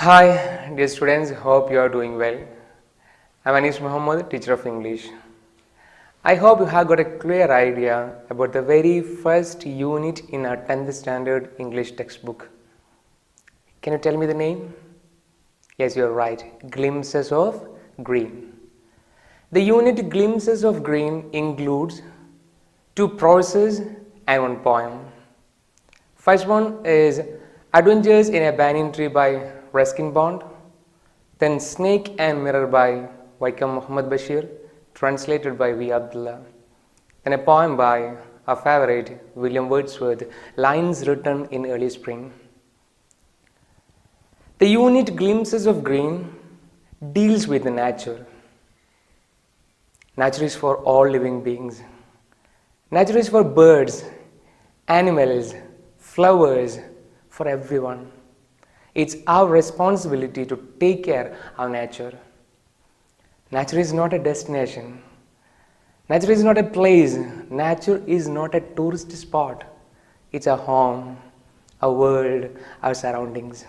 Hi, dear students, hope you are doing well. I'm Anis Muhammad, teacher of English. I hope you have got a clear idea about the very first unit in our 10th standard English textbook. Can you tell me the name? Yes, you're right, Glimpses of Green. The unit Glimpses of Green includes 2 proses and 1 poem. First one is Adventures in a Banyan Tree by Ruskin Bond, then Snake and Mirror by Vaikam Muhammad Bashir, translated by V. Abdullah, then a poem by our favorite William Wordsworth, Lines Written in Early Spring. The unit Glimpses of Green deals with the nature. Nature is for all living beings. Nature is for birds, animals, flowers, for everyone. It's our responsibility to take care of nature. Nature is not a destination. Nature is not a place. Nature is not a tourist spot. It's a home, a world, our surroundings.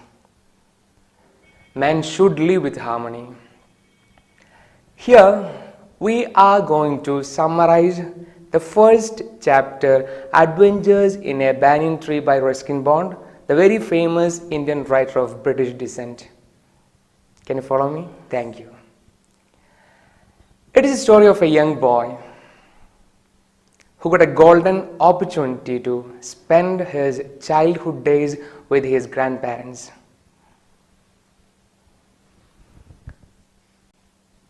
Man should live with harmony. Here, we are going to summarize the first chapter, Adventures in a Banyan Tree by Ruskin Bond, the very famous Indian writer of British descent. Can you follow me? Thank you. It is a story of a young boy who got a golden opportunity to spend his childhood days with his grandparents.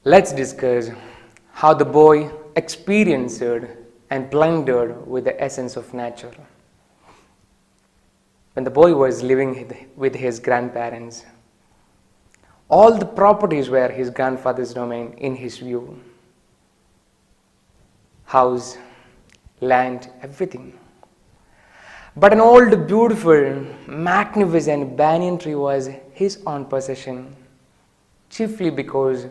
Let's discuss how the boy experienced and blended with the essence of nature. When the boy was living with his grandparents, all the properties were his grandfather's domain in his view. House, land, everything. But an old, beautiful, magnificent banyan tree was his own possession, chiefly because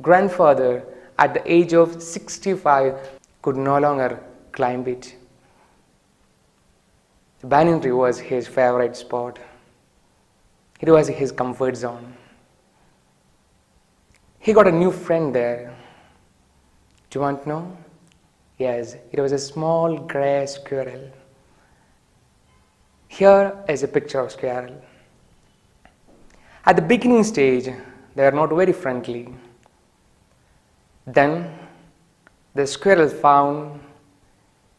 grandfather at the age of 65 could no longer climb it. The banyan tree was his favorite spot. It was his comfort zone. He got a new friend there. Do you want to know? Yes, it was a small grey squirrel. Here is a picture of squirrel. At the beginning stage, they are not very friendly. Then the squirrel found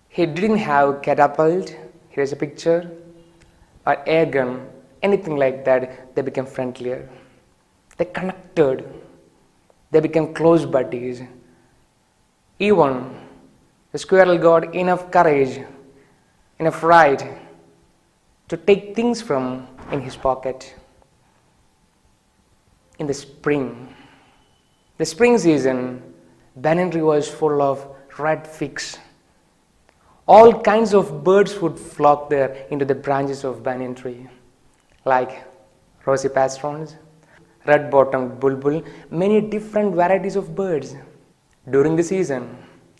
he didn't have catapult. Here's a picture, or air gun, anything like that. They became friendlier. They connected. They became close buddies. Even the squirrel got enough courage, enough right to take things from in his pocket. In the spring season, banyan tree was full of red figs. All kinds of birds would flock there into the branches of banyan tree, like rosy pastrons, red-bottomed bulbul, many different varieties of birds. During the season,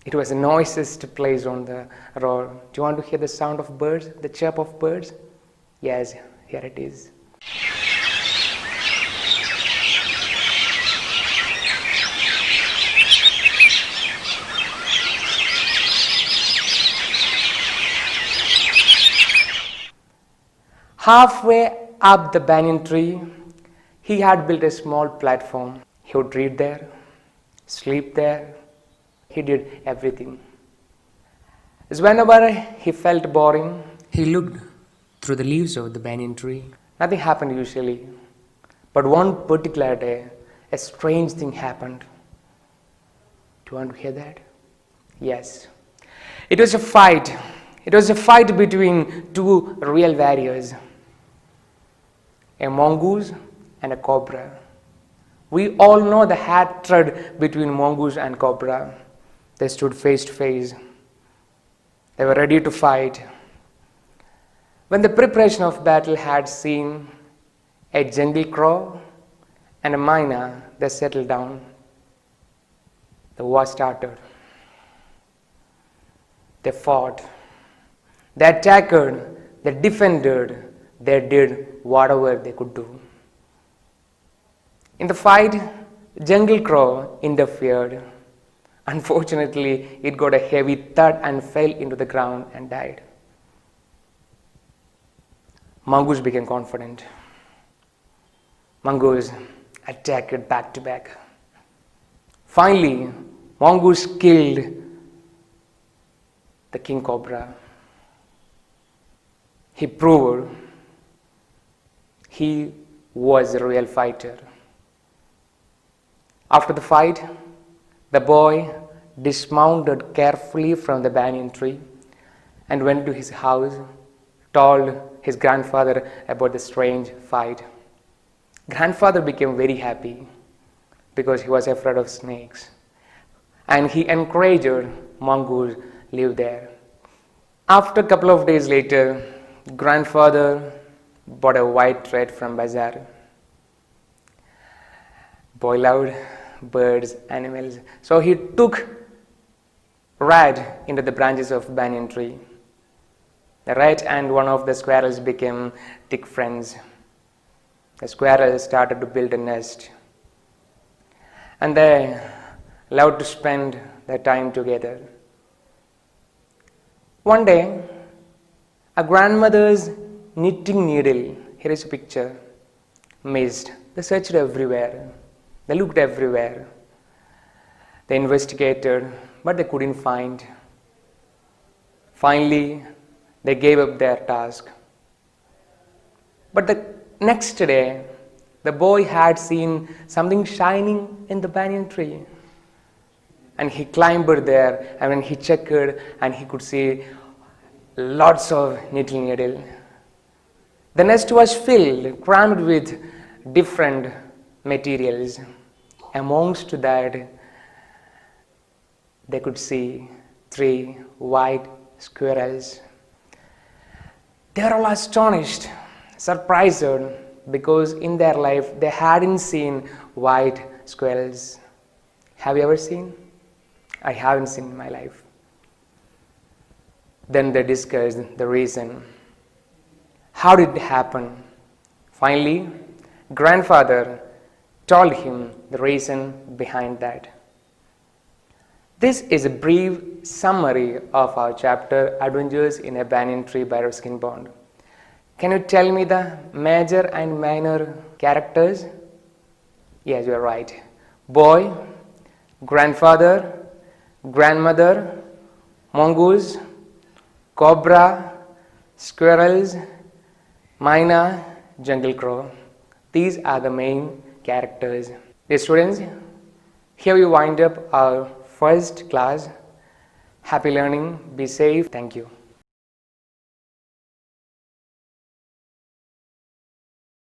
it was the noisiest place on the road. Do you want to hear the sound of birds, the chirp of birds? Yes, here it is. Halfway up the banyan tree, he had built a small platform. He would read there, sleep there. He did everything. As whenever he felt boring, he looked through the leaves of the banyan tree. Nothing happened usually. But one particular day, a strange thing happened. Do you want to hear that? Yes. It was a fight. It was a fight between 2 real warriors, a mongoose and a cobra. We all know the hatred between mongoose and cobra. They stood face to face. They were ready to fight. When the preparation of battle had seen a gentle crow and a myna, they settled down. The war started. They fought. They attacked. They defended. They did whatever they could do. In the fight, Jungle Crow interfered. Unfortunately, it got a heavy thud and fell into the ground and died. Mongoose became confident. Mongoose attacked back to back. Finally, Mongoose killed the king cobra. He proved he was a real fighter. After the fight, the boy dismounted carefully from the banyan tree and went to his house, told his grandfather about the strange fight. Grandfather became very happy because he was afraid of snakes, and he encouraged Mongoose live there. After a couple of days later, grandfather bought a white thread from bazaar. Boy loved birds, animals, so he took rat into the branches of banyan tree. The rat and one of the squirrels became thick friends. The squirrel started to build a nest, and they loved to spend their time together. One day, a grandmother's knitting needle, here is a picture, missed. They searched everywhere. They looked everywhere. They investigated, but they couldn't find. Finally, they gave up their task. But the next day, the boy had seen something shining in the banyan tree. And he climbed there, and when he checked, and he could see lots of knitting needle. The nest was filled, crammed with different materials. Amongst that, they could see 3 white squirrels. They were all astonished, surprised, because in their life they hadn't seen white squirrels. Have you ever seen? I haven't seen in my life. Then they discussed the reason. How did it happen? Finally, grandfather told him the reason behind that. This is a brief summary of our chapter Adventures in a Banyan Tree by Ruskin Bond. Can you tell me the major and minor characters? Yes, you are right. Boy, grandfather, grandmother, mongoose, cobra, squirrels, myna, jungle crow. These are the main characters. Dear students, here we wind up our first class. Happy learning. Be safe. Thank you.